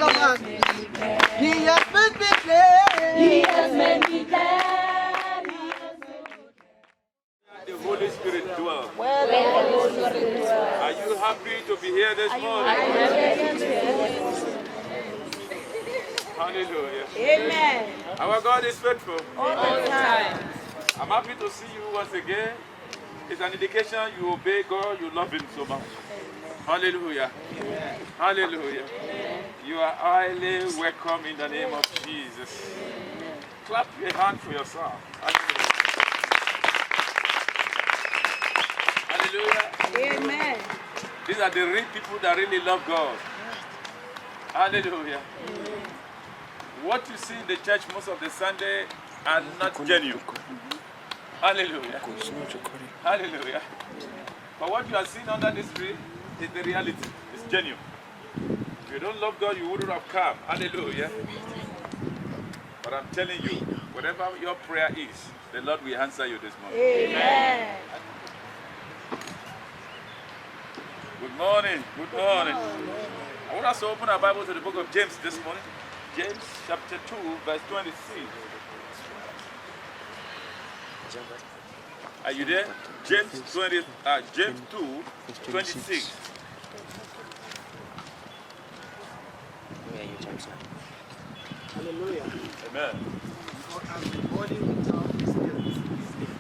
He has made me glad. He has made me glad. The Holy Spirit dwells. Where the Holy Spirit dwells. Are you happy to be here this morning? Hallelujah. Amen. Our God is faithful. All the time. I'm happy to see you once again. It's an indication you obey God, you love Him so much. Hallelujah. Hallelujah. You are highly welcome in the name of Jesus. Clap your hand for yourself. Hallelujah. Hallelujah. Amen. These are the real people that really love God. Hallelujah. What you see in the church most of the Sunday are not genuine. Hallelujah. Hallelujah. But what you are seeing under this tree is the reality. It's genuine. If you don't love God, you wouldn't have come. Hallelujah. But I'm telling you, whatever your prayer is, the Lord will answer you this morning. Amen. Good morning. Good morning. I want us to open our Bible to the book of James this morning. James chapter 2, verse 26. Are you there? James 2, 26. Hallelujah. Amen. For as the body without spirit is dead,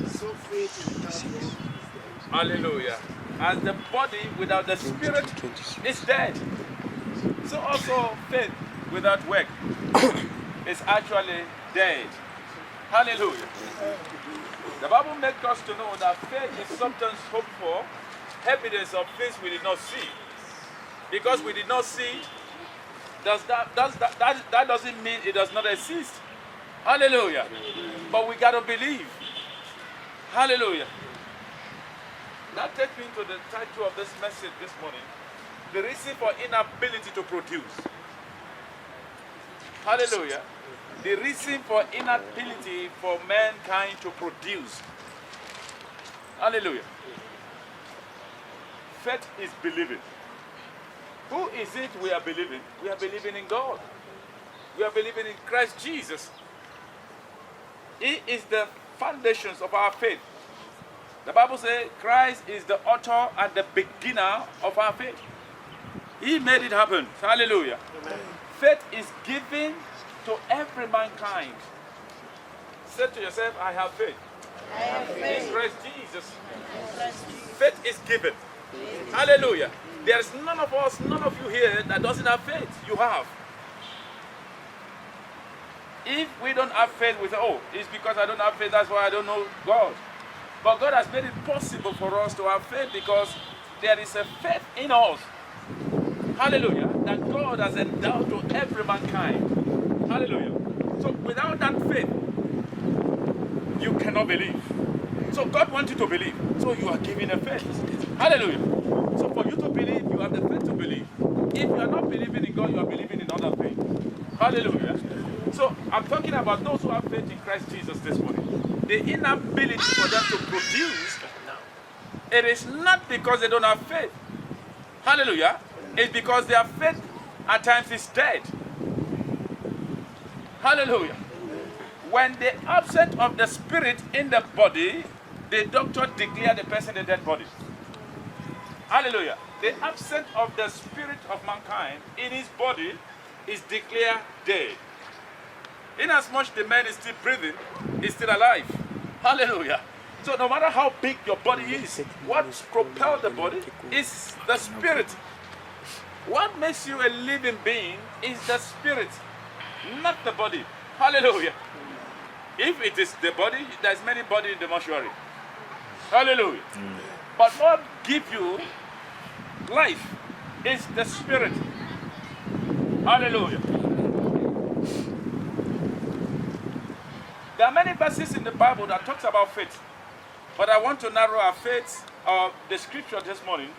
so faith without works is dead. Hallelujah. As the body without the spirit is dead, so also faith without work is actually dead. Hallelujah. The Bible makes us to know that faith is sometimes hoped for, evidence of things we did not see. Because we did not see, that doesn't mean it does not exist. Hallelujah. But we got to believe. Hallelujah. That takes me to the title of this message this morning. The reason for inability to produce. Hallelujah. The reason for inability for mankind to produce. Hallelujah. Faith is believing. Who is it we are believing? We are believing in God. We are believing in Christ Jesus. He is the foundations of our faith. The Bible says Christ is the author and the beginner of our faith. He made it happen. Hallelujah. Amen. Faith is given to every mankind. Say to yourself, I have faith. I have faith. In Christ Jesus. Faith is given. Hallelujah. There's none of us, none of you here that doesn't have faith. You have. If we don't have faith, we say, oh, it's because I don't have faith, that's why I don't know God. But God has made it possible for us to have faith because there is a faith in us. Hallelujah. That God has endowed to every mankind. Hallelujah. So without that faith, you cannot believe. So God wants you to believe. So you are given a faith. Hallelujah. So for you to believe, you have the faith to believe. If you are not believing in God, you are believing in other things. Hallelujah. So I'm talking about those who have faith in Christ Jesus this morning. The inability for them to produce, it is not because they don't have faith. Hallelujah. It's because their faith at times is dead. Hallelujah. When the absence of the spirit in the body, the doctor declares the person a dead body. Hallelujah. The absence of the spirit of mankind in his body is declared dead. Inasmuch the man is still breathing, is still alive. Hallelujah. So no matter how big your body is, what propels the body is the spirit. What makes you a living being is the spirit, not the body. Hallelujah. If it is the body, there's many bodies in the mortuary. Hallelujah. But what gives you life is the spirit. Hallelujah. There are many verses in the Bible that talks about faith. But I want to narrow our faith, the scripture this morning.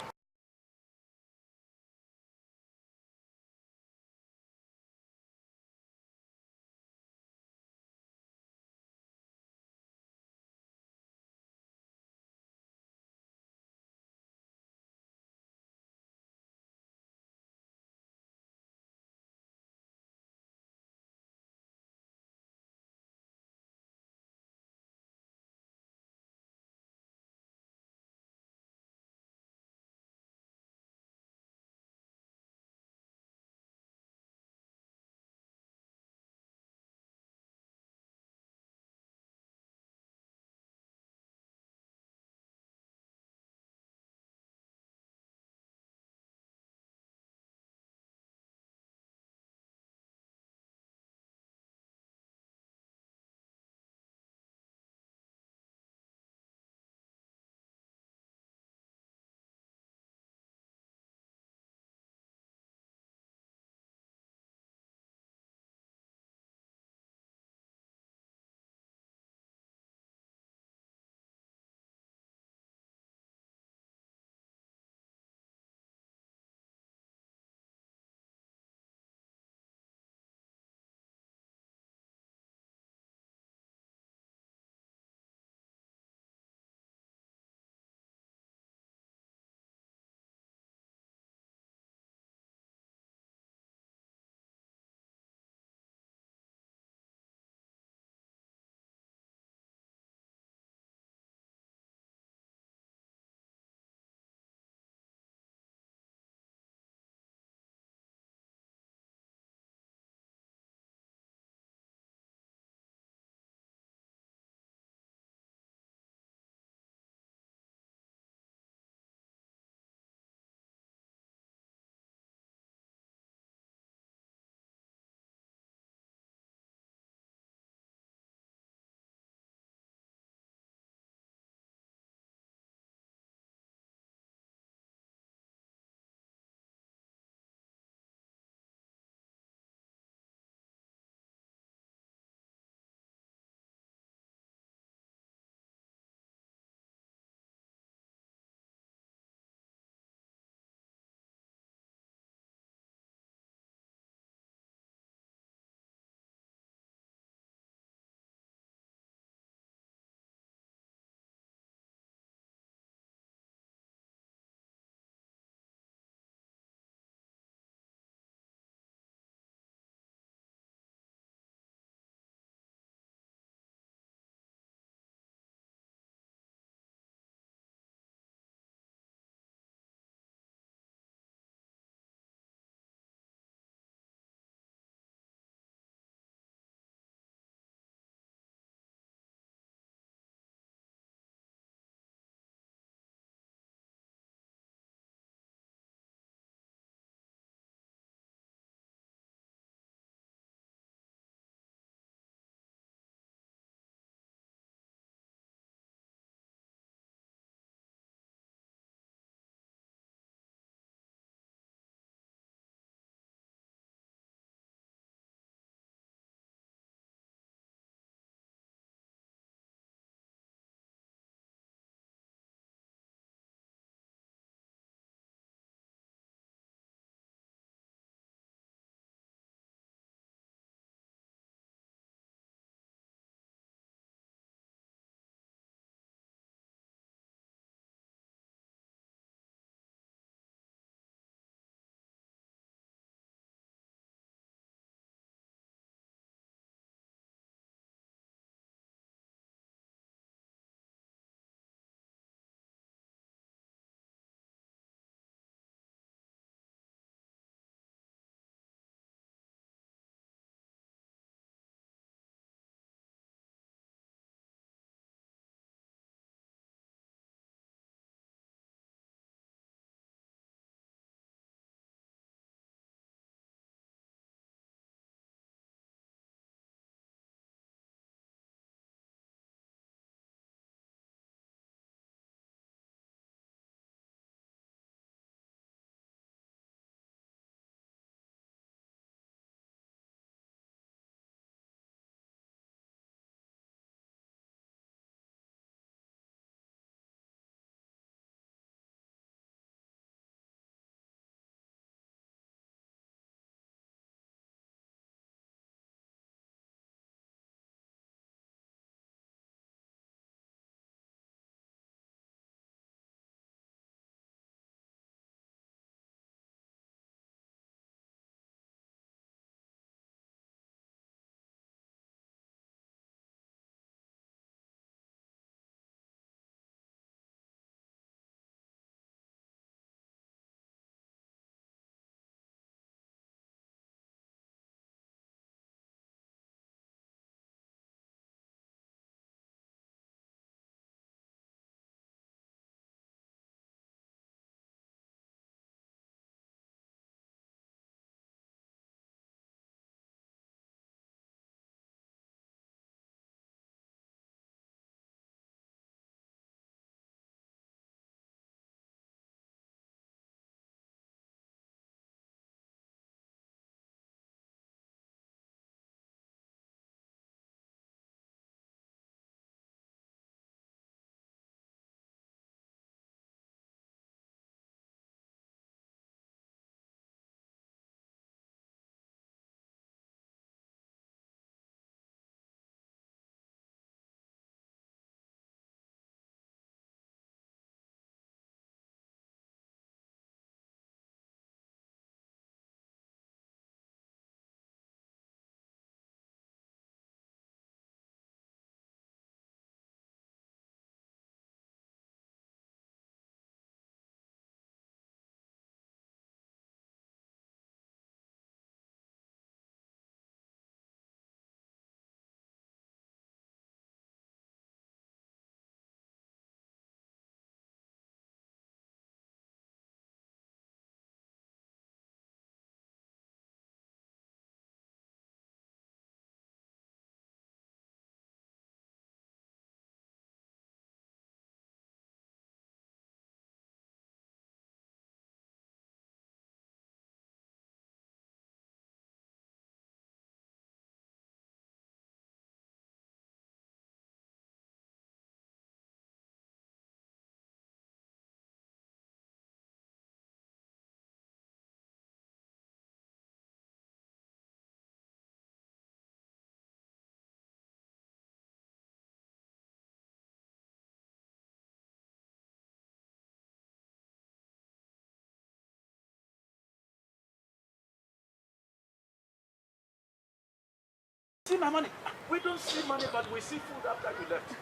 See my money. We don't see money, but we see food after you left.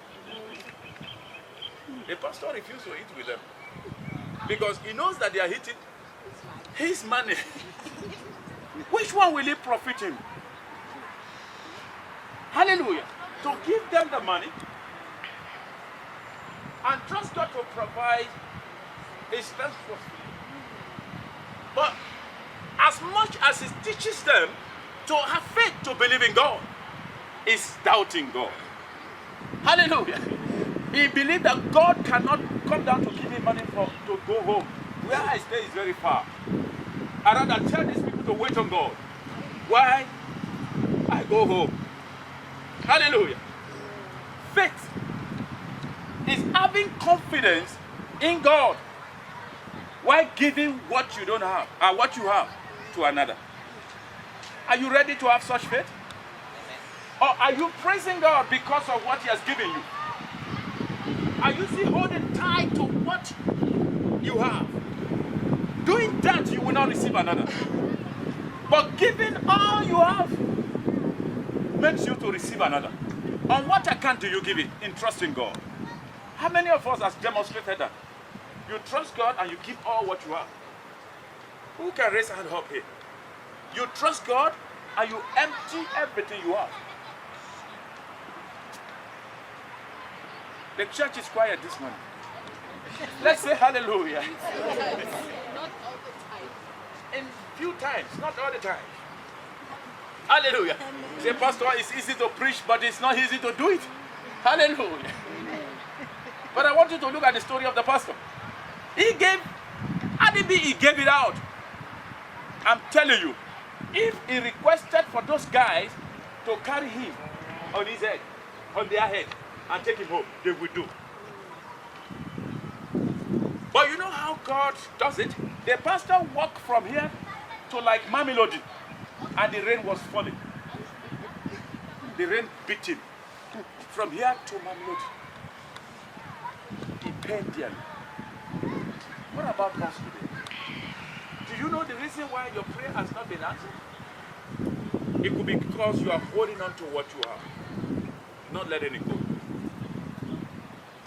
The pastor refused to eat with them because he knows that they are eating his money. Which one will it profit him? Hallelujah. To give them the money and trust God to provide his best for free. But as much as he teaches them to have faith to believe in God, is doubting God. Hallelujah. He believed that God cannot come down to give him money to go home. Where I stay is very far. I rather tell these people to wait on God. Why? I go home. Hallelujah. Faith is having confidence in God while giving what you don't have, or what you have, to another. Are you ready to have such faith? Or are you praising God because of what he has given you? Are you still holding tight to what you have? Doing that, you will not receive another. But giving all you have makes you to receive another. On what account do you give it? In trusting God. How many of us has demonstrated that? You trust God and you give all what you have. Who can raise a hand up here? You trust God and you empty everything you have. The church is quiet this morning. Let's say hallelujah. Not all the time. In few times, not all the time. Hallelujah. Say, Pastor, it's easy to preach, but it's not easy to do it. Hallelujah. But I want you to look at the story of the pastor. He gave it out. I'm telling you, if he requested for those guys to carry him on his head, on their head, and take him home, they will do. But you know how God does it? The pastor walked from here to like Mamelodi, and the rain was falling. The rain beat him. From here to Mamelodi. He paid dearly. What about us today? Do you know the reason why your prayer has not been answered? It could be because you are holding on to what you have, not letting it go.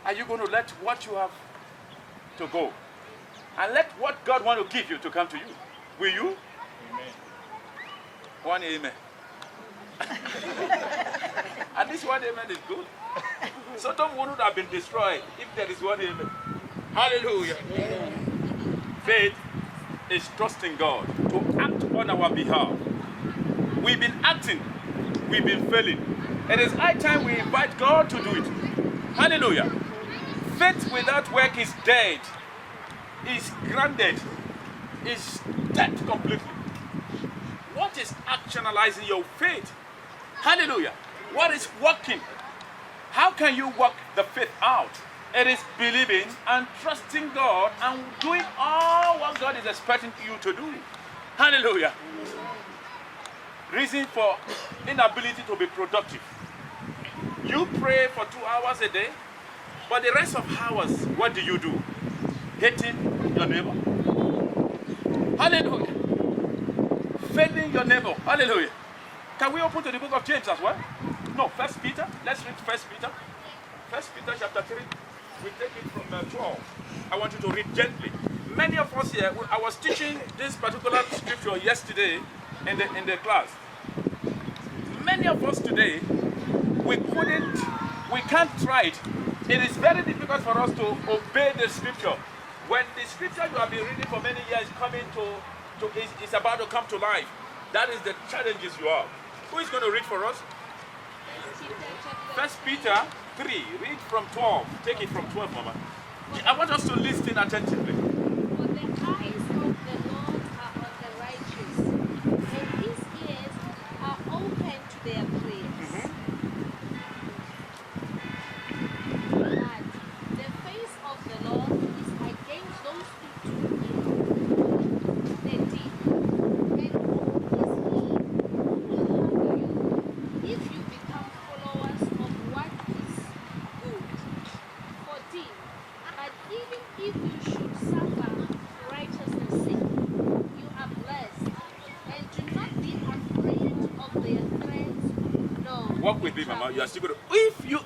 Are you going to let what you have to go and let what God wants to give you to come to you? Will you? Amen. One amen. At least one amen is good. Sodom would have been destroyed if there is one amen. Hallelujah. Faith is trusting God to act on our behalf. We've been acting, we've been failing. It is high time we invite God to do it. Hallelujah. Faith without work is dead, is grounded, is dead completely. What is actualizing your faith? Hallelujah. What is working? How can you work the faith out? It is believing and trusting God and doing all what God is expecting you to do. Hallelujah. Reason for inability to be productive. You pray for 2 hours a day, but the rest of hours, what do? Hating your neighbor. Hallelujah. Failing your neighbor. Hallelujah. Can we open to the book of James as well? No, 1 Peter. Let's read 1 Peter. 1 Peter chapter 3. We take it from 12. I want you to read gently. Many of us here, I was teaching this particular scripture yesterday in the class. Many of us today, we can't try it. It is very difficult for us to obey the scripture. When the scripture you have been reading for many years is about to come to life, that is the challenges you have. Who is going to read for us? 1 Peter 3, read from 12. Take it from 12, Mama. I want us to listen attentively. For the eyes of the Lord are on the righteous, and his ears are open to their prayers. But the face of the Lord is against those who do evil. 13. And who is he who will harm you if you become followers of what is good? 14. But even if you should suffer for righteousness' sake, you are blessed. And do not be afraid of their threats, nor Walk with me, Mama. You are still going to.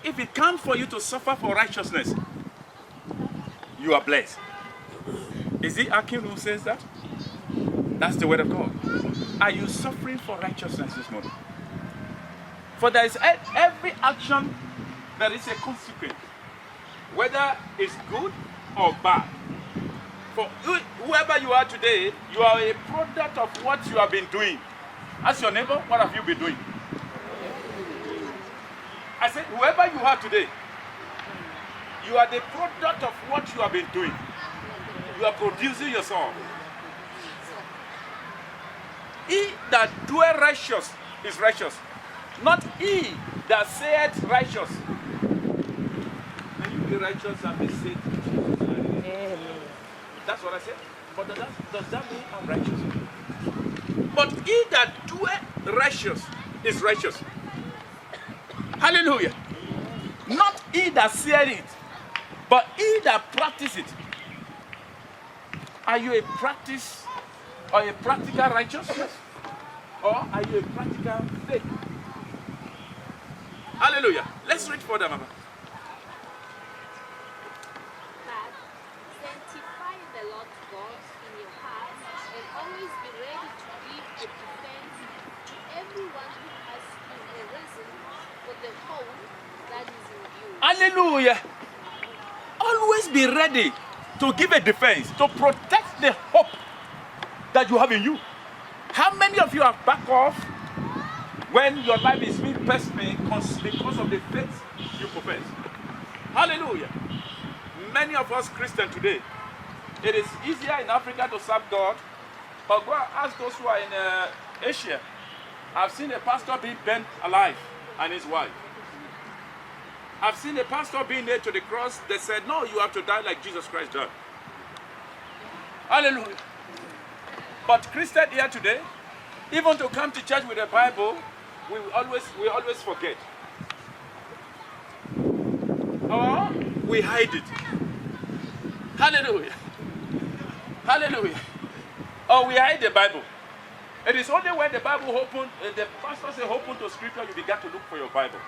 If it comes for you to suffer for righteousness, you are blessed. Is it Akim who says that? That's the word of God. Are you suffering for righteousness this morning? For there is every action, there is a consequence, whether it's good or bad. For whoever you are today, you are a product of what you have been doing. Ask your neighbor, what have you been doing? I said, whoever you are today, you are the product of what you have been doing. You are producing yourself. He that doeth righteous is righteous, not he that saith righteous. May you be righteous and be saved. That's what I said. But does that mean I'm righteous? But he that doeth righteous is righteous. Hallelujah. Not he that saith it, but he that practices it. Are you a practice or a practical righteousness? Or are you a practical faith? Hallelujah. Let's read further, Mama. But sanctify the Lord God in your hearts and always be ready to give a defense to everyone who asks you a reason for the hope that is in you. Hallelujah. Always be ready to give a defense, to protect the hope that you have in you. How many of you have backed off when your life is being pessimistic because of the faith you profess? Hallelujah. Many of us Christians today, it is easier in Africa to serve God, but go and ask those who are in Asia. I've seen a pastor being burnt alive and his wife. I've seen a pastor being nailed to the cross. They said, no, you have to die like Jesus Christ died. Hallelujah. But Christians here today, even to come to church with the Bible, we always forget. Or we hide it. Hallelujah. Hallelujah. Or we hide the Bible. It is only when the Bible open, the pastor says open to scripture, you begin to look for your Bible.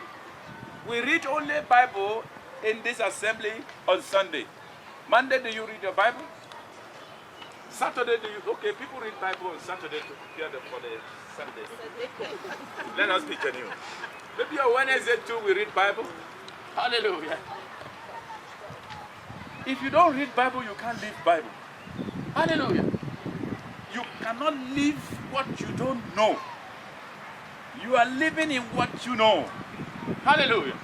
We read only Bible in this assembly on Sunday. Monday, do you read your Bible? Saturday, do you? Okay, people read Bible on Saturday to prepare for the Sunday. Let us be genuine. Maybe on Wednesday too, we read Bible. Hallelujah. If you don't read Bible, you can't live Bible. Hallelujah. You cannot live what you don't know. You are living in what you know. Hallelujah.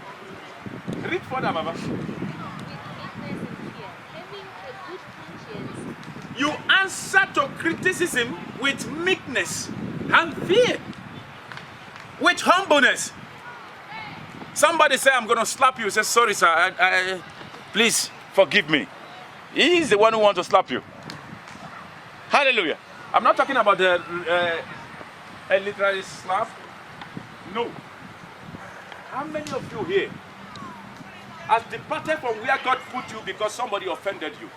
Read further, Mama. With meekness and fear, having a good conscience. You answer to criticism with meekness and fear, with humbleness. Somebody say, I'm going to slap you. Say, sorry, sir. Please forgive me. He is the one who wants to slap you. Hallelujah. I'm not talking about a literary slap. No. How many of you here has departed from where God put you because somebody offended you?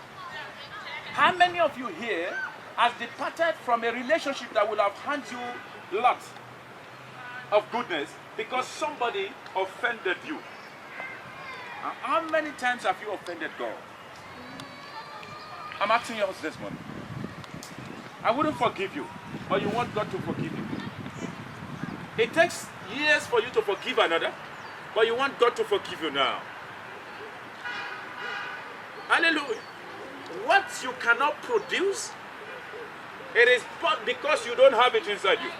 How many of you here has departed from a relationship that would have handed you lots of goodness because somebody offended you? How many times have you offended God? I'm asking you this morning. I wouldn't forgive you, but you want God to forgive you. It takes years for you to forgive another, but you want God to forgive you now. Hallelujah. What you cannot produce, it is because you don't have it inside you.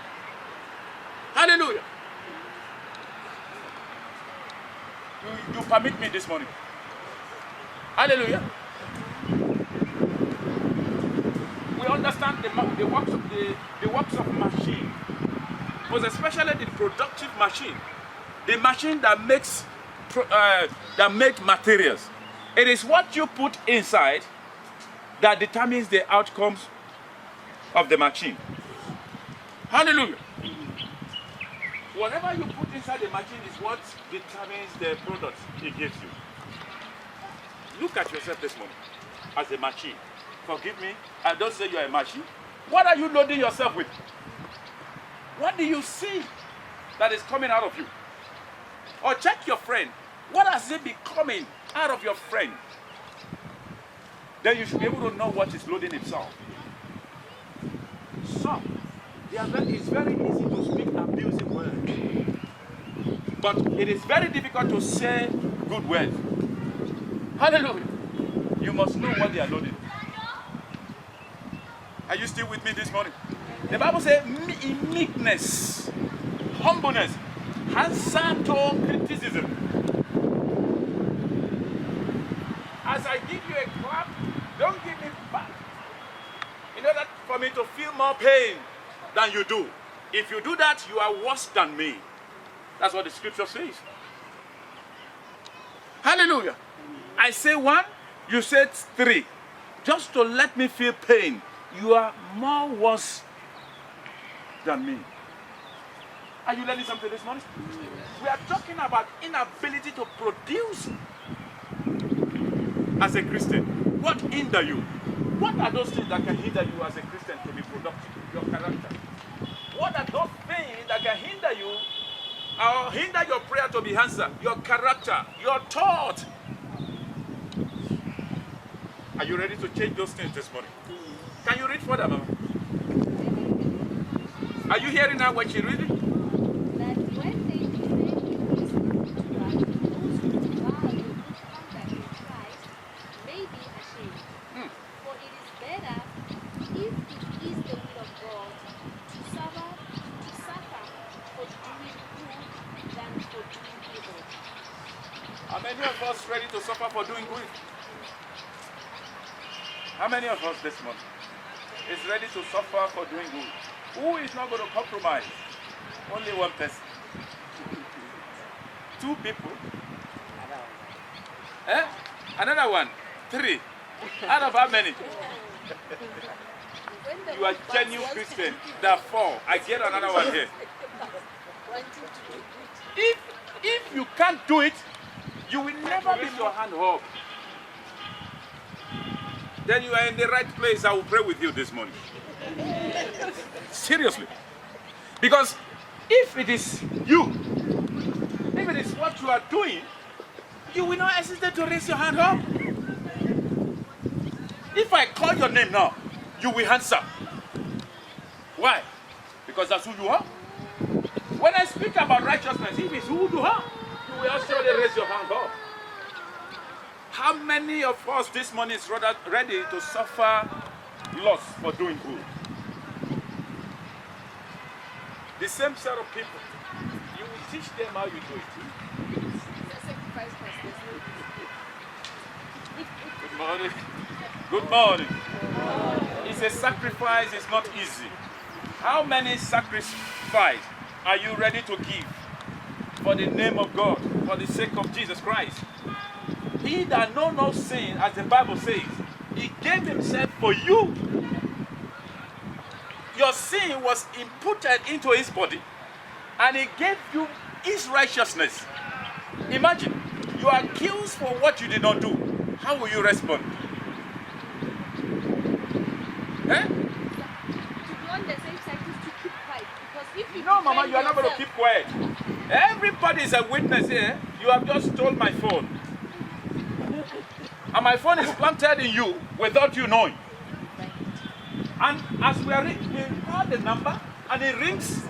Hallelujah. You permit me this morning. Hallelujah. We understand the works of machine, but especially the productive machine, the machine that makes materials. It is what you put inside that determines the outcomes of the machine. Hallelujah. Whatever you put inside the machine is what determines the product it gives you. Look at yourself this morning as a machine. Forgive me, I don't say you're a machine. What are you loading yourself with? What do you see that is coming out of you? Or check your friend. What has it becoming out of your friend? Then you should be able to know what is loading himself. Some, it's very easy to speak abusive words. But it is very difficult to say good words. Hallelujah. You must know what they are loading. Are you still with me this morning? The Bible says in meekness, humbleness, answer to criticism. As I give you a clap, don't give me back. In order for me to feel more pain than you do. If you do that, you are worse than me. That's what the scripture says. Hallelujah. I say 1, you said 3. Just to let me feel pain. You are more worse than me. Are you learning something this morning? We are talking about inability to produce as a Christian. What hinder you? What are those things that can hinder you as a Christian to be productive? Your character. What are those things that can hinder you or hinder your prayer to be answered? Your character, your thought. Are you ready to change those things this morning? Can you read further, Mama? Are you hearing now what she's reading? That when they defend you as those who value good conduct in Christ may be ashamed. For it is better, if it is the will of God, to suffer for doing good than for doing evil. How many of us ready to suffer for doing good? How many of us this month is ready to suffer for doing good? Who is not going to compromise? Only one person. 2 people. Eh? Another one. 3. Out of how many? You are genuine Christian. There are 4. I get another one here. If you can't do it, you will never lift your hand up. Then you are in the right place. I will pray with you this morning. Seriously. Because if it is you, if it is what you are doing, you will not hesitate to raise your hand up. If I call your name now, you will answer. Why? Because that's who you are. When I speak about righteousness, if it's who you are, you will also raise your hand up. How many of us this morning is rather ready to suffer loss for doing good? The same set of people, you will teach them how you do it. Good morning. Good morning. It's a sacrifice, it's not easy. How many sacrifice are you ready to give for the name of God, for the sake of Jesus Christ? He that know no sin, as the Bible says, he gave himself for you. Your sin was imputed into his body, and he gave you his righteousness. Imagine, you are accused for what you did not do. How will you respond? Eh? To be on the same side is to keep quiet. Because if you No, Mama, you are not going to yourself- keep quiet. Everybody is a witness here. You have just stole my phone. And my phone is planted in you without you knowing. And as we are reading, we call the number and it rings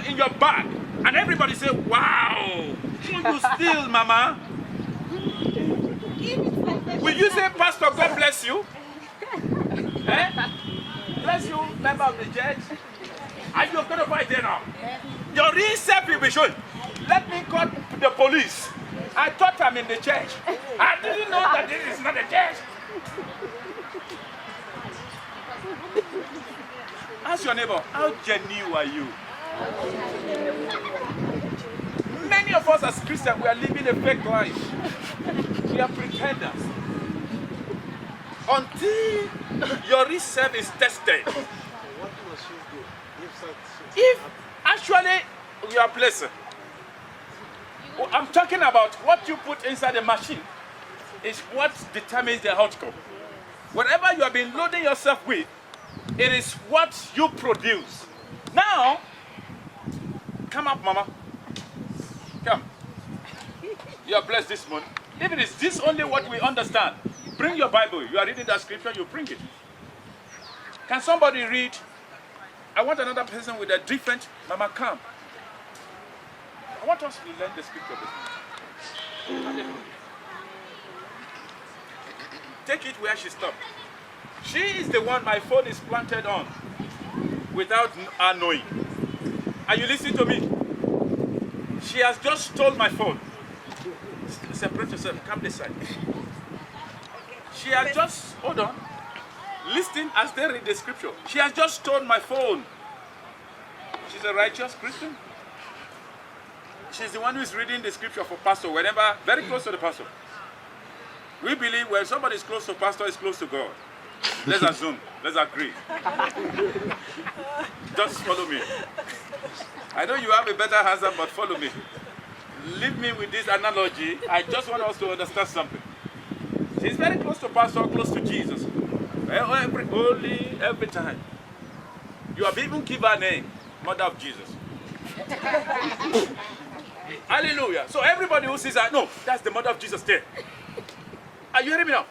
in your bag. And everybody say, wow, you steal, Mama. Will you say, Pastor, God bless you? Eh? Bless you, member of the church. Are you going to fight there now? Your real self will be shown. Let me call the police. I thought I'm in the church. I didn't know that this is not a church. Ask your neighbor, how genuine are you? Many of us as Christians, we are living a fake life. We are pretenders. Until your real self is tested. If actually you are blessed, I'm talking about what you put inside the machine is what determines the outcome. Whatever you have been loading yourself with, it is what you produce. Now, come up, Mama. Come. You are blessed this morning. If it is this only what we understand, bring your Bible. You are reading that scripture, you bring it. Can somebody read? I want another person with a different Mama come. I want us to learn the scripture this morning. Hallelujah. Take it where she stopped. She is the one my phone is planted on without her knowing. Are you listening to me? She has just stole my phone. Separate yourself. Come this side. She has just, hold on. Listen as they read the scripture. She has just stolen my phone. She's a righteous Christian. She's the one who is reading the scripture for pastor whenever, very close to the pastor. We believe when somebody is close to pastor, is close to God. Let's assume. Let's agree. Just follow me. I know you have a better answer, but follow me. Leave me with this analogy. I just want us to understand something. She's very close to pastor, close to Jesus. Every time. You have even given her name, Mother of Jesus. Hallelujah. So everybody who sees her, no, that's the Mother of Jesus there. Are you hearing me now?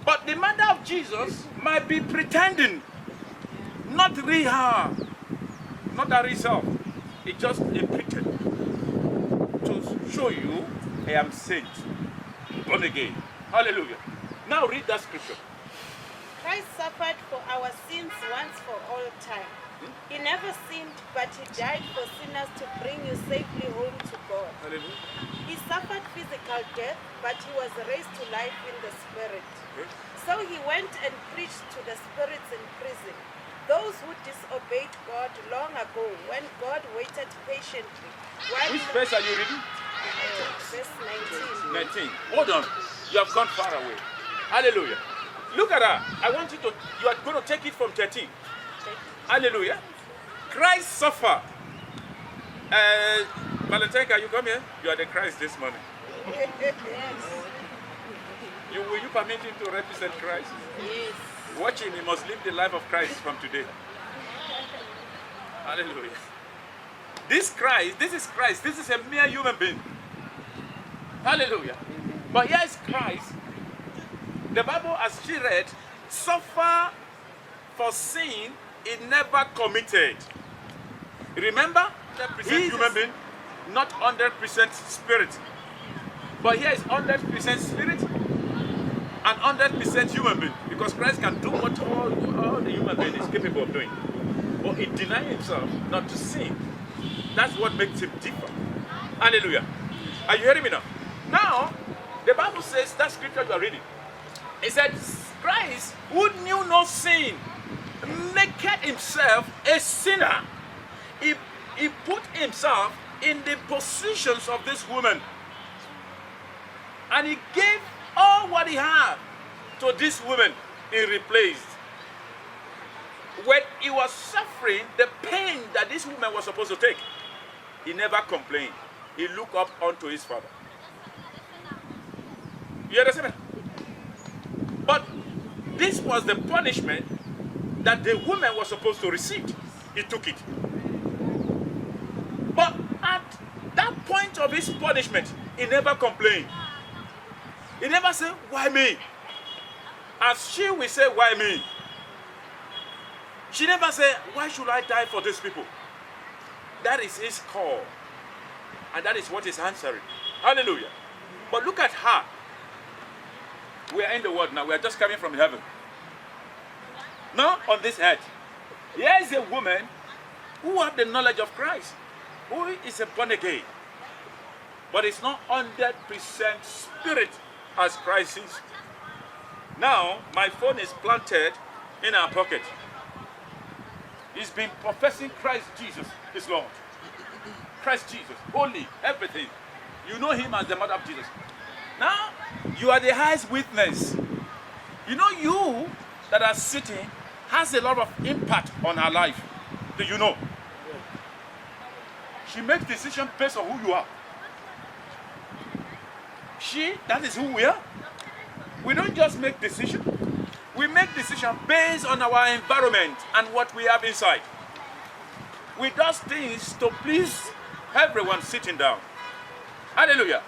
But the Mother of Jesus might be pretending, not real her, not her herself. It's just a pretense to show you I am saint, born again. Hallelujah. Now read that scripture. Christ suffered for our sins once for all time. He never sinned, but he died for sinners to bring you safely home to God. Hallelujah. He suffered physical death, but he was raised to life in the spirit. Okay. So he went and preached to the spirits in prison, those who disobeyed God long ago, when God waited patiently. Which verse are you reading? Verse 19. 19. Hold on. You have gone far away. Hallelujah. Look at her. I want you to, you are going to take it from 13. Hallelujah. Christ suffered. Valentine, can you come here? You are the Christ this morning. Will you permit him to represent Christ? Yes. Watch him. He must live the life of Christ from today. Hallelujah. This Christ, this is Christ. This is a mere human being. Hallelujah. But here is Christ. The Bible, as she read, suffer for sin he never committed. Remember? 100% human being, not 100% spirit. But here is 100% spirit and 100% human being. Because Christ can do what all the human being is capable of doing. But he denied himself not to sin. That's what makes him different. Hallelujah. Are you hearing me now? Now, the Bible says, that scripture you are reading, it said, Christ, who knew no sin, naked himself a sinner. He put himself in the positions of this woman. And he gave all what he had to this woman he replaced. When he was suffering the pain that this woman was supposed to take, he never complained. He looked up unto his father. You understand? But this was the punishment that the woman was supposed to receive. He took it. But at that point of his punishment, he never complained. He never said, why me? As she will say, why me? She never said, why should I die for these people? That is his call. And that is what he's answering. Hallelujah. But look at her. We are in the world now. We are just coming from heaven. Now, on this earth, here is a woman who have the knowledge of Christ, who is a born again, but it's not 100% spirit as Christ is. Now, my phone is planted in our pocket. He's been professing Christ Jesus is Lord. Christ Jesus, holy, everything. You know him as the mother of Jesus. Now, you are the highest witness. You know, you that are sitting has a lot of impact on her life. Do you know? She makes decisions based on who you are. That is who we are. We don't just make decisions. We make decisions based on our environment and what we have inside. We do things to please everyone sitting down. Hallelujah.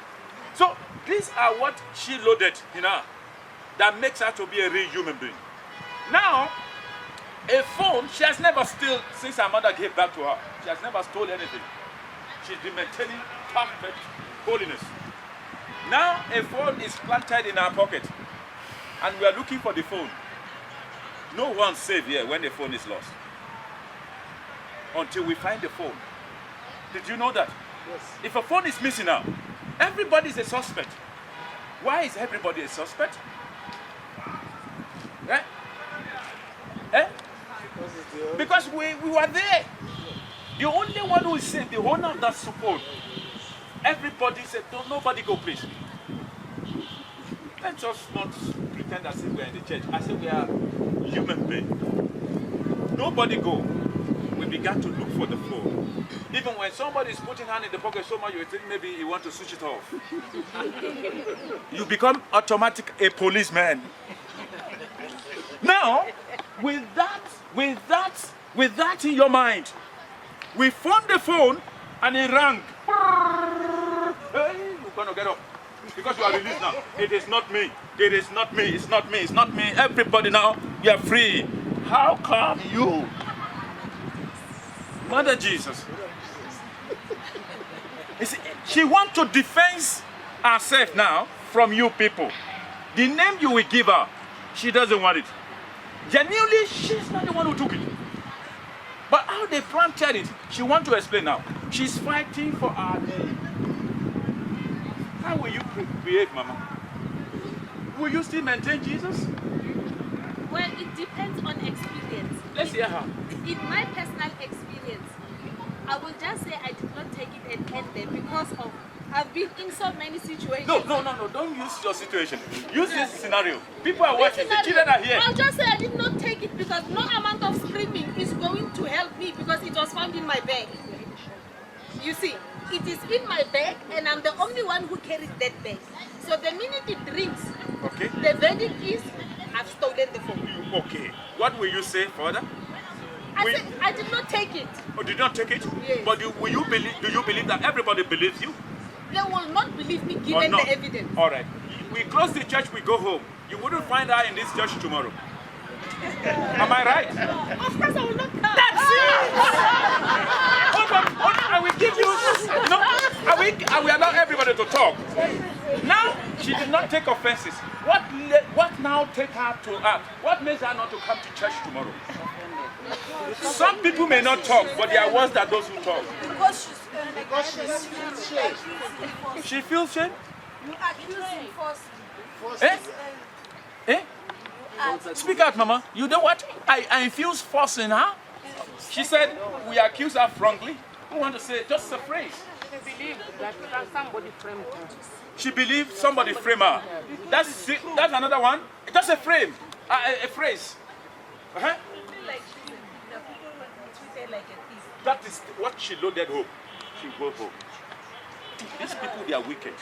So these are what she loaded in her that makes her to be a real human being. Now, a phone, she has never stolen since her mother gave back to her. She has never stolen anything. She's been maintaining perfect holiness. Now a phone is planted in our pocket and we are looking for the phone. No one's safe here when the phone is lost. Until we find the phone. Did you know that? Yes. If a phone is missing now, everybody is a suspect. Why is everybody a suspect? Eh? Eh? Because we were there. The only one who is safe, the owner of that phone. Everybody said, don't nobody go, please. Let's just not pretend as if we're in the church. I said we are human beings. Nobody go. We began to look for the phone. Even when somebody is putting hand in the pocket so much, you think maybe you want to switch it off. You become automatic a policeman. Now, with that in your mind, we found the phone and it rang. Hey, you're gonna get up because you are released now. It is not me. It is not me. It's not me. It's not me. Everybody now, you are free. How come you, Mother Jesus? You see, she wants to defend herself now from you people. The name you will give her, she doesn't want it. Genuinely, she's not the one who took it. But how they planted it, she wants to explain now. She's fighting for our name. How will you behave, Mama? Will you still maintain Jesus? Well, it depends on experience. Let's hear her. In my personal experience, I will just say I did not take it and end there because of I've been in so many situations. No. Don't use your situation. Use this scenario. People are watching. The children are here. I'll just say I did not take it because no amount of screaming is going to help me because it was found in my bag. You see, it is in my bag and I'm the only one who carries that bag. So the minute it rings, Okay. the verdict is I've stolen the phone. Okay. What will you say, Father? I We- said I did not take it. Or did not take it? Yes. But do you believe that everybody believes you? They will not believe me Or given not? the evidence. All right. We close the church, we go home. You wouldn't find her in this church tomorrow. Am I right? Of course I will not come. That's it! Hold on. I will give you... No, I will allow everybody to talk. Now, she did not take offenses. What now take her to act? What makes her not to come to church tomorrow? Some people may not talk, but they are worse than those who talk. Because Because she's shame. She feels shame? you accuse him falsely. Eh? Eh? Speak out, Mama. You know what? I infuse force in her. She said we accuse her wrongly. I want to say just a phrase. She believed that somebody framed her. She believed somebody framed her. That's another one. Just a frame, a phrase. Uh-huh. Like the people treated like a thief. That is what she loaded home. She go home. These people, they are wicked.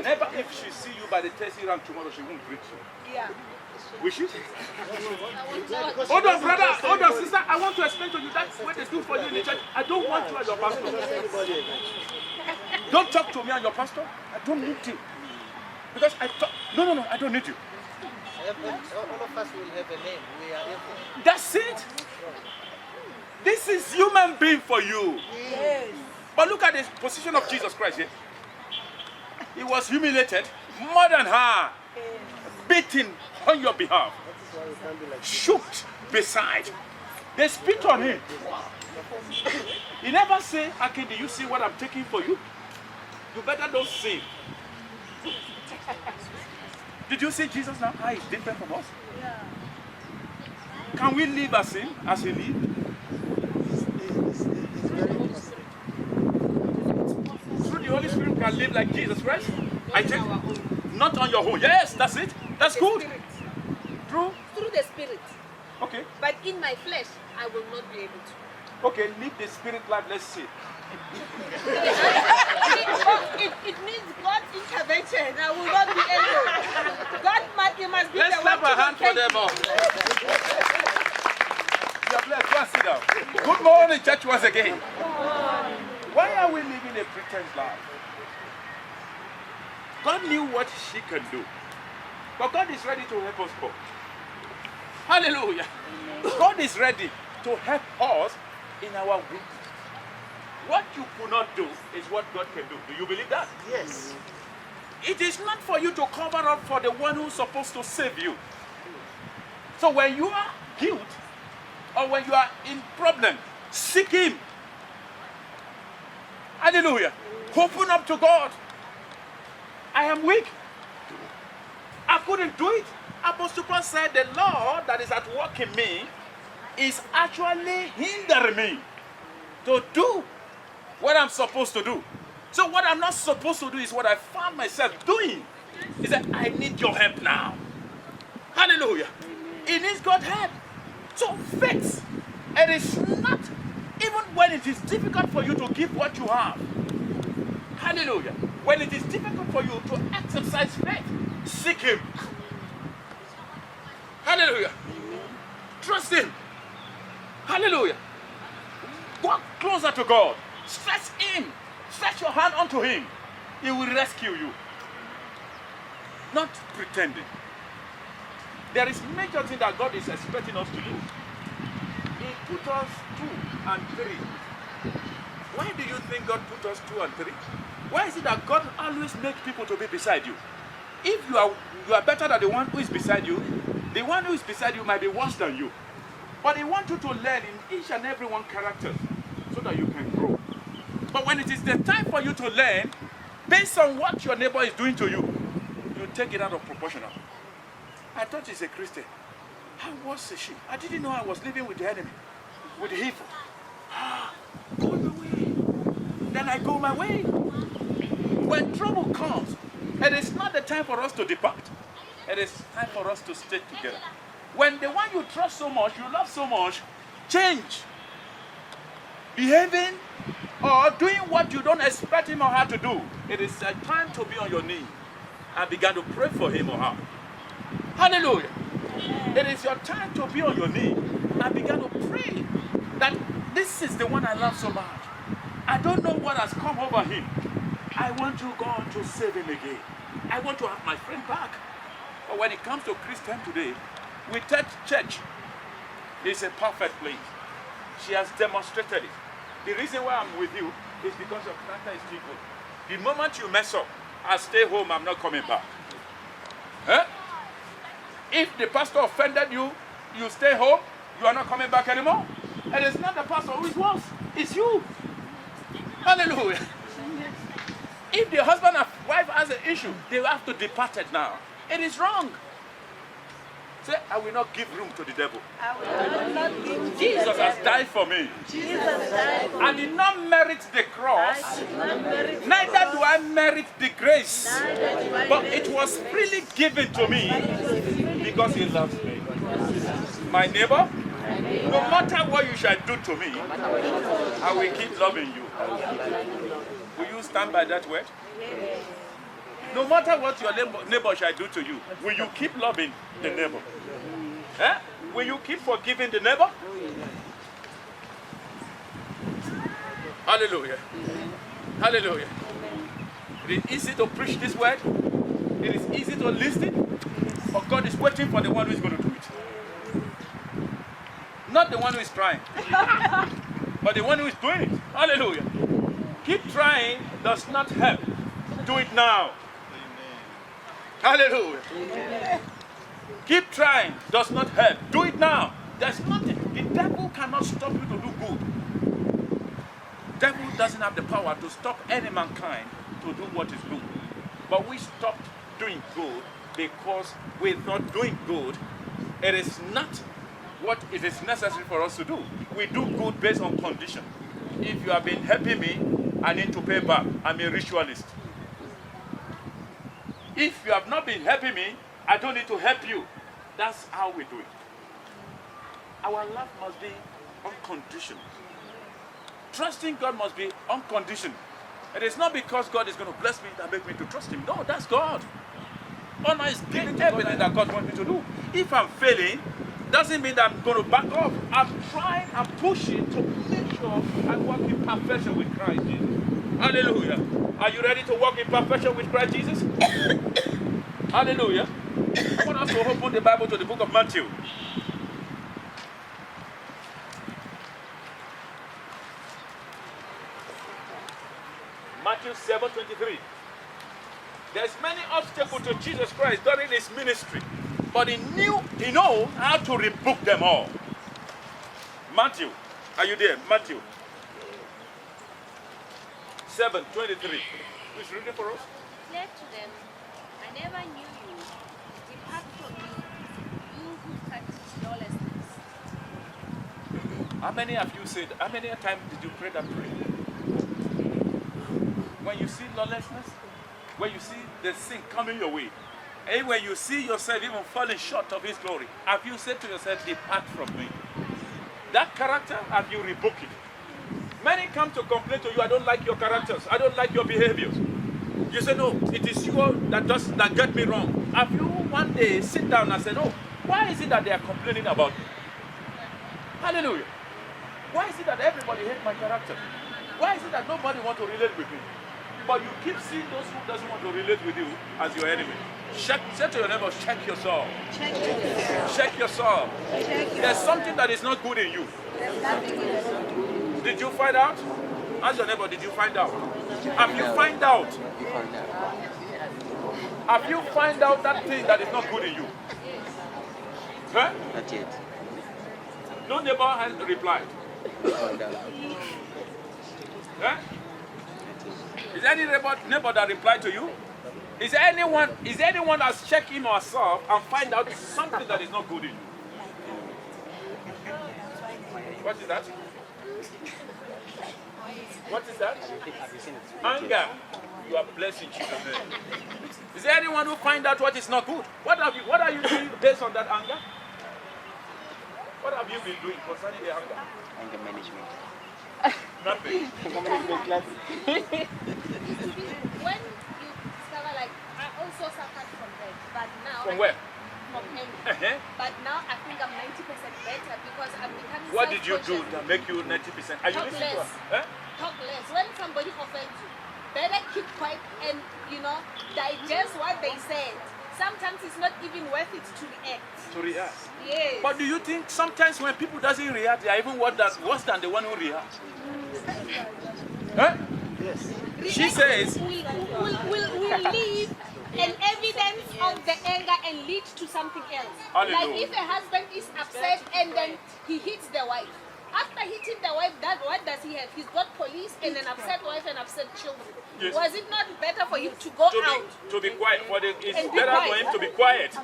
Never if she see you by the taxi rank tomorrow, she won't greet you. Yeah. Will she? Hold on, brother. Hold on, sister. I want to explain to you that's what they do for you in the church. I don't want you and your pastor. Don't talk to me and your pastor. I don't need you. Because I talk. No, I don't need you. All of us will have a name. We are everything. That's it. This is human being for you. Yes. But look at the position of Jesus Christ here. He was humiliated more than her, beaten on your behalf, shook beside. They spit on him. He never say, "Akin, do you see what I'm taking for you? You better don't sin." Did you see Jesus now? How he's different from us? Yeah. Can we live as him, as he lived? Through the Holy Spirit, can live like Jesus Christ. I take not on your own. Yes, that's it. That's good. True. Through the spirit. Okay. But in my flesh, I will not be able to. Okay. Live the spirit life. Let's see. It needs God's intervention. I will not be able. It must be Let's the clap one a to hand for locate them me. all. You are blessed. Go and sit down. Good morning, church, once again. Why are we living a pretense life? God knew what she can do. But God is ready to help us all. Hallelujah. God is ready to help us in our weakness. What you could not do is what God can do. Do you believe that? Yes. It is not for you to cover up for the one who's supposed to save you. So when you are guilt or when you are in problem, seek Him. Hallelujah. Open up to God. I am weak. I couldn't do it. Apostle Paul said the Lord that is at work in me is actually hindering me to do what I'm supposed to do. So what I'm not supposed to do is what I found myself doing. He said, I need your help now. Hallelujah. It needs God's help. So faith, it is not, even when it is difficult for you to give what you have. Hallelujah. When it is difficult for you to exercise faith, seek Him. Hallelujah. Trust Him. Hallelujah. Walk closer to God. Stretch Him. Stretch your hand unto Him. He will rescue you. Not pretending. There is major thing that God is expecting us to do. He put us 2 and 3. Why do you think God put us 2 and 3? Why is it that God always makes people to be beside you? If you are better than the one who is beside you, the one who is beside you might be worse than you. But He wants you to learn in each and every one character so that you can grow. But when it is the time for you to learn, based on what your neighbor is doing to you, you take it out of proportion. I thought she's a Christian. How was she? I didn't know I was living with the enemy, with the evil. Go your way. Then I go my way. When trouble comes, it is not the time for us to depart. It is time for us to stay together. When the one you trust so much, you love so much, change. Behaving or doing what you don't expect him or her to do, it is a time to be on your knee and begin to pray for him or her. Hallelujah. It is your time to be on your knee and begin to pray that this is the one I love so much. I don't know what has come over him. I want you, God, to save him again. I want to have my friend back. But when it comes to Christian today, we take church is a perfect place. She has demonstrated it. The reason why I'm with you is because your character is still good. The moment you mess up, I stay home, I'm not coming back. Huh? If the pastor offended you, you stay home, you are not coming back anymore. And it's not the pastor who is worse, it's you. Hallelujah. If the husband and wife has an issue, they have to depart it now. It is wrong. Say, I will not give room to the devil. Jesus has died for me. I did not merit the cross. Neither do I merit the grace. But it was freely given to me because he loves me. My neighbor, no matter what you shall do to me, I will keep loving you. Will you stand by that word? No matter what your neighbor shall do to you, will you keep loving the neighbor? Eh? Will you keep forgiving the neighbor? Hallelujah. Hallelujah. It is easy to preach this word. It is easy to listen. But God is waiting for the one who is going to do it. Not the one who is trying, but the one who is doing it. Hallelujah. Keep trying does not help. Do it now. Hallelujah. Amen. Keep trying does not help. Do it now. There's nothing. The devil cannot stop you to do good. Devil doesn't have the power to stop any mankind to do what is good. But we stopped doing good because we're not doing good. It is not what it is necessary for us to do. We do good based on condition. If you have been helping me, I need to pay back. I'm a ritualist. If you have not been helping me, I don't need to help you. That's how we do it. Our love must be unconditional. Trusting God must be unconditional. It is not because God is going to bless me that makes me to trust Him. No, that's God. Honor is giving everything that God wants me to do. If I'm failing, doesn't mean that I'm going to back off. I'm trying, I'm pushing to make sure I walk in perfection with Christ Jesus. Hallelujah. Are you ready to walk in perfection with Christ Jesus? Hallelujah. I want us to open the Bible to the book of Matthew. Matthew 7:23. There's many obstacles to Jesus Christ during his ministry, but he knows how to rebuke them all. Matthew, are you there? Matthew 7:23. Please read it for us. Declare to them, I never knew you. Depart from me, you who practice lawlessness. How many of you said, how many times did you pray that prayer? When you see lawlessness, when you see the sin coming your way, and when you see yourself even falling short of his glory, have you said to yourself, depart from me? That character, have you rebuked it? Many come to complain to you, I don't like your characters, I don't like your behaviors. You say, no, it is you that get me wrong. Have you one day sit down and said, oh, why is it that they are complaining about me? Hallelujah. Why is it that everybody hates my character? Why is it that nobody wants to relate with me? But you keep seeing those who doesn't want to relate with you as your enemy. Say to your neighbor, check your soul. Check your soul. There's something that is not good in you. Did you find out? Ask your neighbor, did you find out? Have you find out? Have you find out that thing that is not good in you? Huh? Not yet. No neighbor has replied. Huh? Is any neighbor that replied to you? Is anyone that's checked him or herself and find out something that is not good in you? What is that? What is that? Anger. You are blessed in Jesus' name. Is there anyone who find out what is not good? What are you doing based on that anger? What have you been doing concerning the anger? Anger management. Nothing. When you discover, like, I also suffered from that, but now... From where? From anger. But now I think I'm 90% better because I'm becoming What did you do self-conscious. that make you 90%? Are you Talk listening to less. us? Huh? Talk less. When somebody offends you, better keep quiet and, digest what they said. Sometimes it's not even worth it to react. To react. Yes. But do you think sometimes when people doesn't react, they are even worse than the one who reacts? Huh? Yes. She says, will leave an evidence of the anger and lead to something else. Hallelujah. Like if a husband is upset and then he hits the wife. After hitting the wife, what does he have? He's got police and an upset wife and upset children. Yes. Was it not better for him to go out to be quiet. It's And be better for quiet. him to be quiet.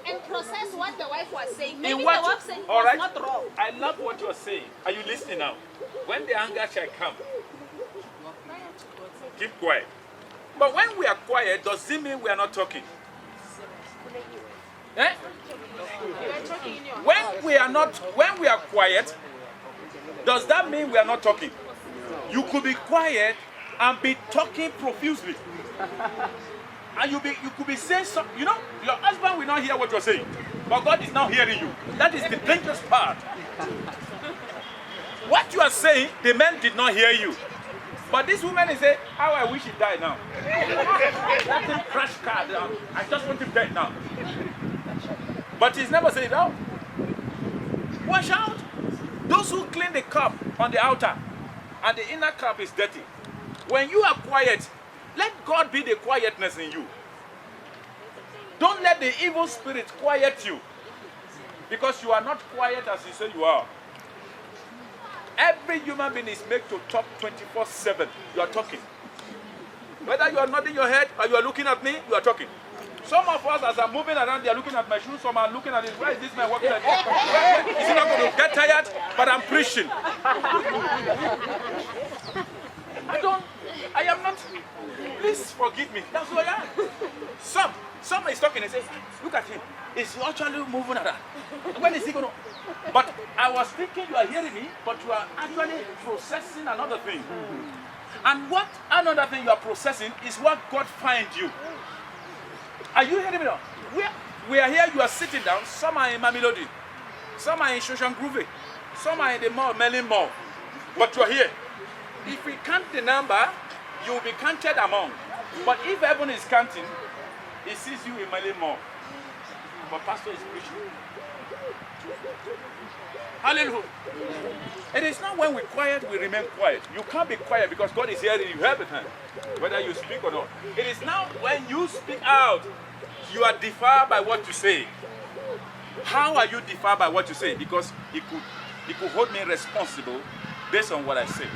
and process what the wife was saying? Maybe In the what? wife said it All was right. not wrong. I love what you are saying. Are you listening now? When the anger shall come, keep quiet. But when we are quiet, does it mean we are not talking? Eh? When we are quiet, does that mean we are not talking? You could be quiet and be talking profusely. And you could be saying something, your husband will not hear what you're saying, but God is now hearing you. That is the dangerous part. What you are saying, the man did not hear you. But this woman is saying, how I wish he died now. Let him crash car down. I just want him dead now. But he's never saying, no. Watch out. Those who clean the cup on the outer and the inner cup is dirty. When you are quiet, let God be the quietness in you. Don't let the evil spirit quiet you. Because you are not quiet as you say you are. Every human being is made to talk 24/7. You are talking. Whether you are nodding your head or you are looking at me, you are talking. Some of us, as I'm moving around, they are looking at my shoes. Some are looking at it. Why is this man walking like this? Is he not going to get tired? But I'm preaching. I am not. Please forgive me. That's who I am. Some is talking and says, look at him. He's actually moving around. When is he going to? But I was thinking you are hearing me, but you are actually processing another thing. And what another thing you are processing is what God finds you. Are you hearing me now? We are here, you are sitting down. Some are in Mamelodi. Some are in Shoshan Groove. Some are in the mall, Melon Mall. But you are here. If we count the number, you will be counted among. But if heaven is counting, it sees you a million more. But pastor is preaching. Hallelujah. It is not when we're quiet, we remain quiet. You can't be quiet because God is hearing you everything, whether you speak or not. It is now when you speak out, you are defined by what you say. How are you defined by what you say? Because he could hold me responsible based on what I say.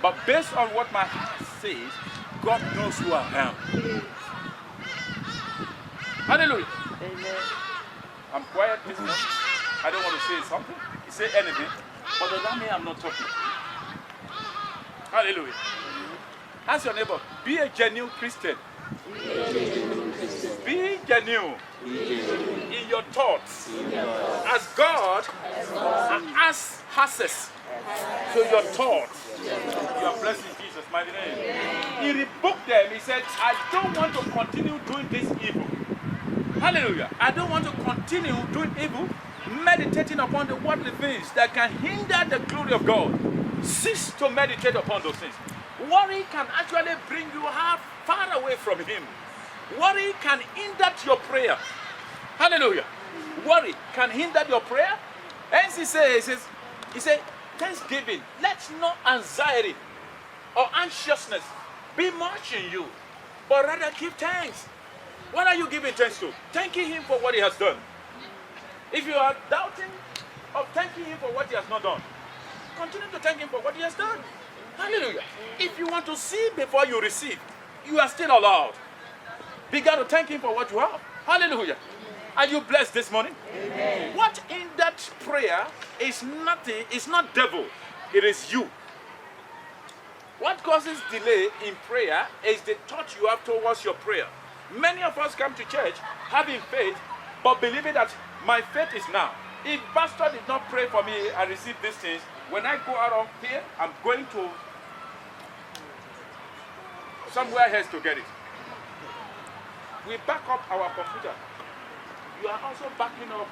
But based on what my heart says, God knows who I am. Hallelujah. Amen. I'm quiet this morning. I don't want to say something, say anything, but does that mean I'm not talking? Hallelujah. Ask your neighbor, be a genuine Christian. Be genuine in your thoughts. As God has access to your thoughts. You are blessed in Jesus' mighty name. He rebuked them. He said, I don't want to continue doing this evil. Hallelujah. I don't want to continue doing evil, meditating upon the worldly things that can hinder the glory of God. Cease to meditate upon those things. Worry can actually bring you far away from Him. Worry can hinder your prayer. Hallelujah. Worry can hinder your prayer. Hence he says, thanksgiving, let no anxiety or anxiousness be much in you, but rather give thanks. What are you giving thanks to? Thanking Him for what He has done. If you are doubting of thanking Him for what He has not done, continue to thank Him for what He has done. Hallelujah. If you want to see before you receive, you are still allowed. Begin to thank Him for what you have. Hallelujah. Are you blessed this morning? Amen. What in that prayer is nothing, it's not devil, it is you. What causes delay in prayer is the thought you have towards your prayer. Many of us come to church having faith, but believing that my faith is now. If pastor did not pray for me and receive these things, when I go out of here, I'm going to somewhere else to get it. We back up our computer. You are also backing up.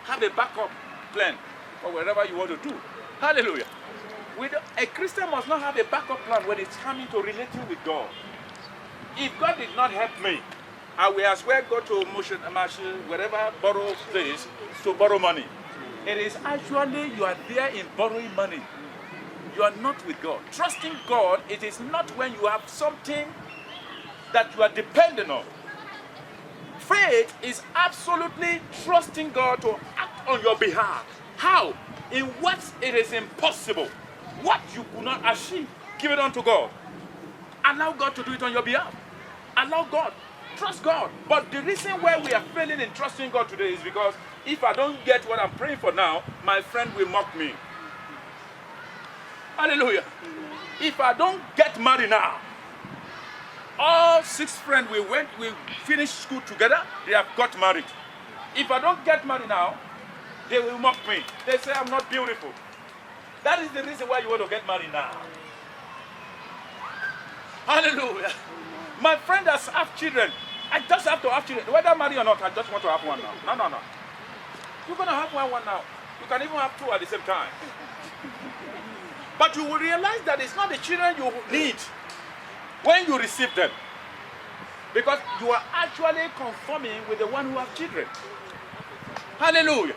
Have a backup plan for wherever you want to do. Hallelujah. A Christian must not have a backup plan when it's coming to relating with God. If God did not help me, I will as well go to Motion, wherever, borrow place to borrow money. It is actually you are there in borrowing money. You are not with God. Trusting God, it is not when you have something that you are dependent on. Faith is absolutely trusting God to act on your behalf. How? In what it is impossible. What you could not achieve, give it unto God. Allow God to do it on your behalf. Allow God. Trust God. But the reason why we are failing in trusting God today is because if I don't get what I'm praying for now, my friend will mock me. Hallelujah. If I don't get married now, all 6 friends we finished school together, they have got married. If I don't get married now, they will mock me. They say I'm not beautiful. That is the reason why you want to get married now. Hallelujah. My friend has have children. I just have to have children. Whether married or not, I just want to have one now. No. You're going to have one now. You can even have 2 at the same time. But you will realize that it's not the children you need when you receive them. Because you are actually conforming with the one who has children. Hallelujah.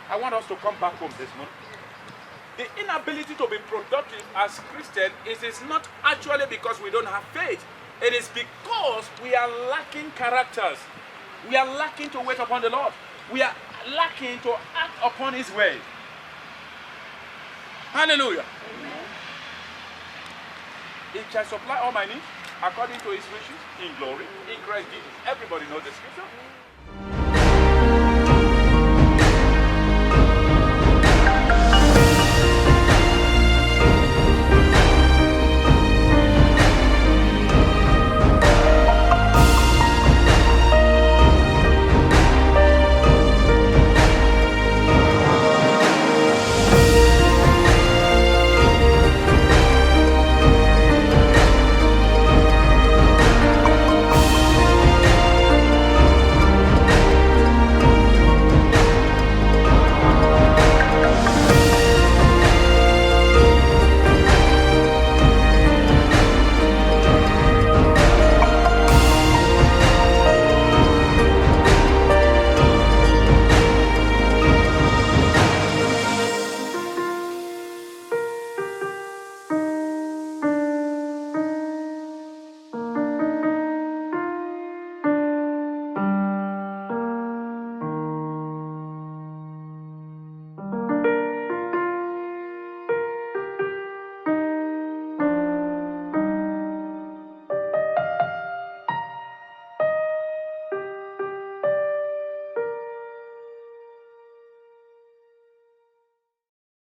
I want us to come back home this morning. The inability to be productive as Christians is not actually because we don't have faith. It is because we are lacking characters. We are lacking to wait upon the Lord. We are lacking to act upon His way. Hallelujah. Amen. He shall supply all my needs according to His riches in glory in Christ Jesus. Everybody knows the scripture.